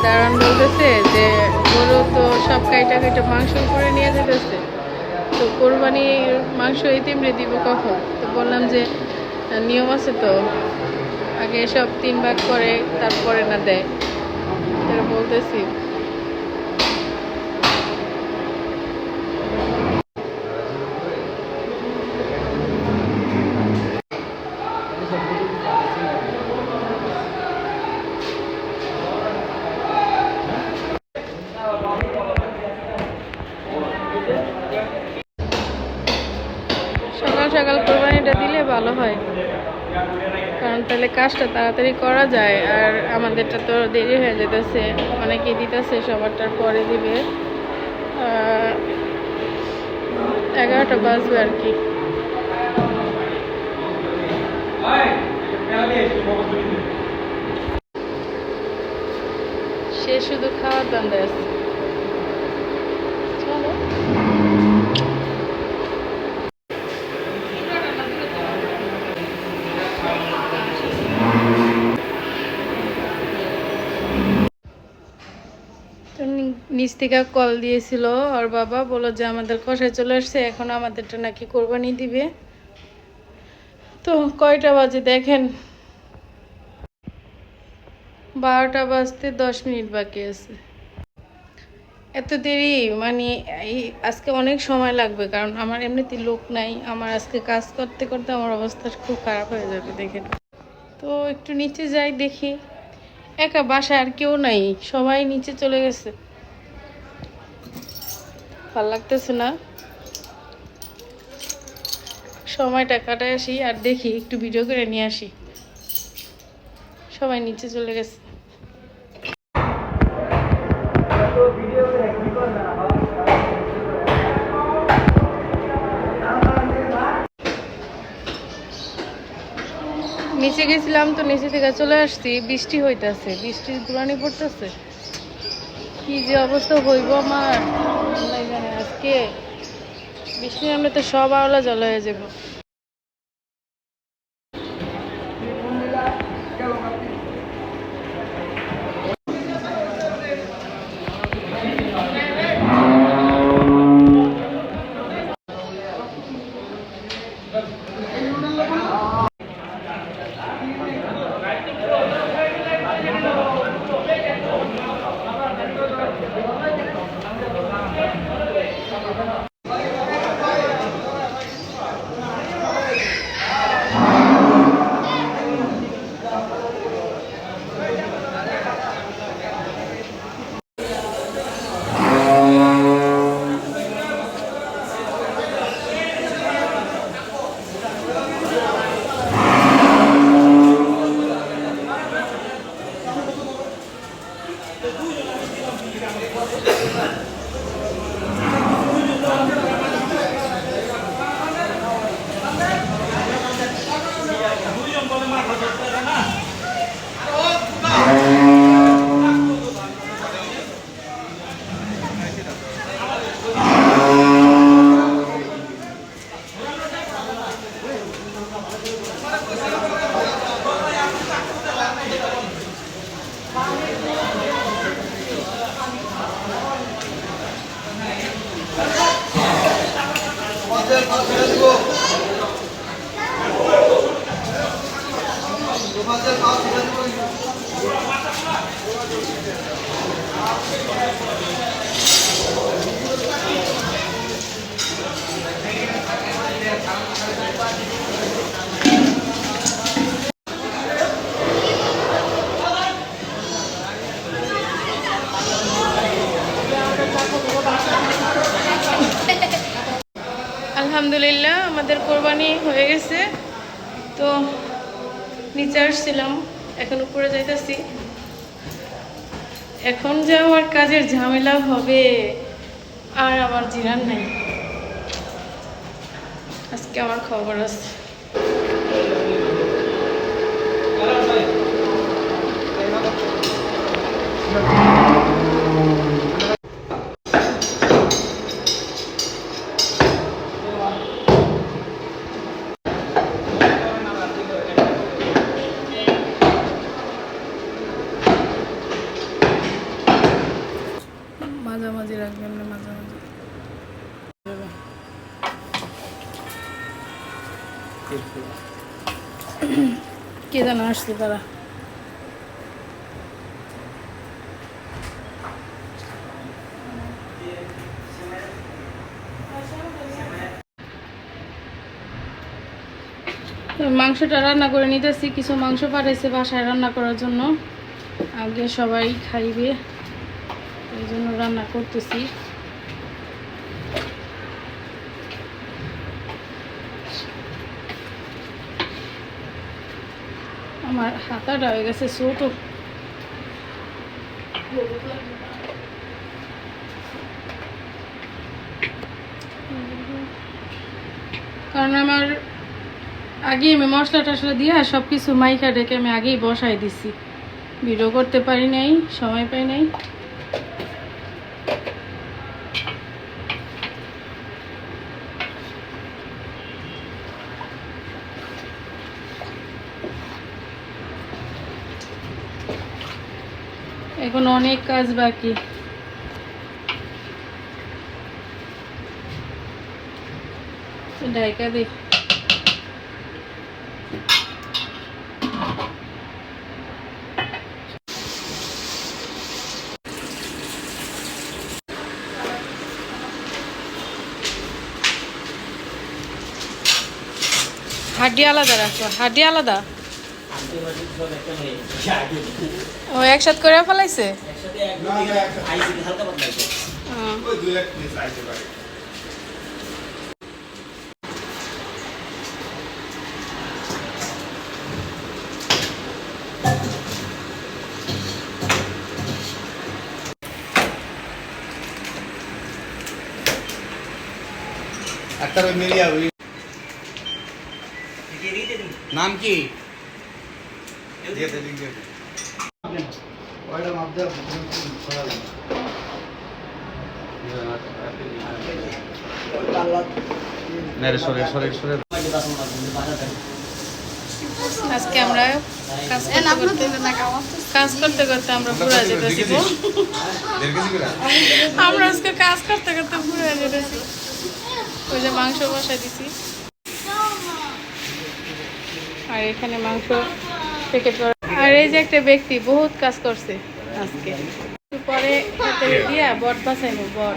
দারোয়ান বলতেছে যে গরু তো সব কাইটা কাইটা মাংস করে নিয়ে যেতেছে, তো কোরবানির মাংস ইতিমরে দিব কখন? তো বললাম যে নিয়ম আছে তো, আগে সব 3 ভাগ করে তারপরে না দেয়, এটা বলতেছি। সকাল সকাল কোরবানিটা দিলে ভালো হয়, কারণ তাহলে কাজটা তাড়াতাড়ি করা যায়। আর আমাদেরটা তো দেরি হয়ে যেতেছে, অনেকে দিতেছে সবারটার পরে দিবে, 11টা বাজবে আর কি। সে শুধু খাওয়ার ধান্দায় আছে। চলো নিচ থেকে কল দিয়েছিল আর বাবা বললো যে আমাদের কষায় চলে আসছে, এখন আমাদেরটা নাকি কোরবানি দিবে। তো কয়টা বাজে দেখেন, 12টা বাজতে 10 মিনিট বাকি আছে। এত দেরি মানে আজকে অনেক সময় লাগবে, কারণ আমার এমনিতে লোক নাই। আমার আজকে কাজ করতে করতে আমার অবস্থা খুব খারাপ হয়ে যাবে দেখেন। তো একটু নিচে যাই দেখি, একা বাসায় আর কেউ নাই, সবাই নিচে চলে গেছে, ভাল লাগতেছে না। সময়টা কাটায় আসি আর দেখি একটু ভিডিও করে নিয়ে আসি, সবাই নিচে চলে গেছে। নিচে গেছিলাম তো নিচে থেকে চলে আসছি, বৃষ্টি হইতেছে, বৃষ্টির দুরানি পড়তেছে, কি যে অবস্থা হইব আমার আল্লাহ জানে। আজকে বৃষ্টি নামলে তো সব আওলা জল হয়ে যাবো। আলহামদুলিল্লাহ আমাদের কোরবানি হয়ে গেছে। তো নিচে আসছিলাম, এখন উপরে যাইতেছি। এখন যে আমার কাজের ঝামেলা হবে, আর আমার জিরান নাই, আজকে আমার খবর আছে। মাঝামাঝি রাখবেন না, মাঝামাঝি। কে যেন আসছে তারা। মাংসটা রান্না করে নিতেছি, কিছু মাংস পাঠাইছে বাসায় রান্না করার জন্য, আগে সবাই খাইবে এই জন্য রান্না করতেছি। আমার হাতাটা হয়ে গেছে ছোট, কারণ আমার আগে আমি মশলা টশলা দিয়ে সব কিছু মাইখা ডেকে আমি আগেই বসাই দিছি, ভিডিও করতে পারি নাই, সময় পাই নাই। এখন অনেক কাজ বাকি। ঢাকা দে। হাড্ডি আলাদা রাখো, হাড্ডি আলাদা। ও একসাথে করে ফেলাইছে। নাম কি? আজকে আমরা কাজ করতে করতে আমরা পুরা যেতেছি। আমরা আজকে কাজ করতে করতে পুরা যেতেছি। ওই যে মাংস বসাই দিছি, আর এখানে মাংস প্যাকেট করা। আর এই যে একটা ব্যক্তি বহুত কাজ করছে আজকে, পরে হাতে দিয়া বট বাঁচাইবো, বট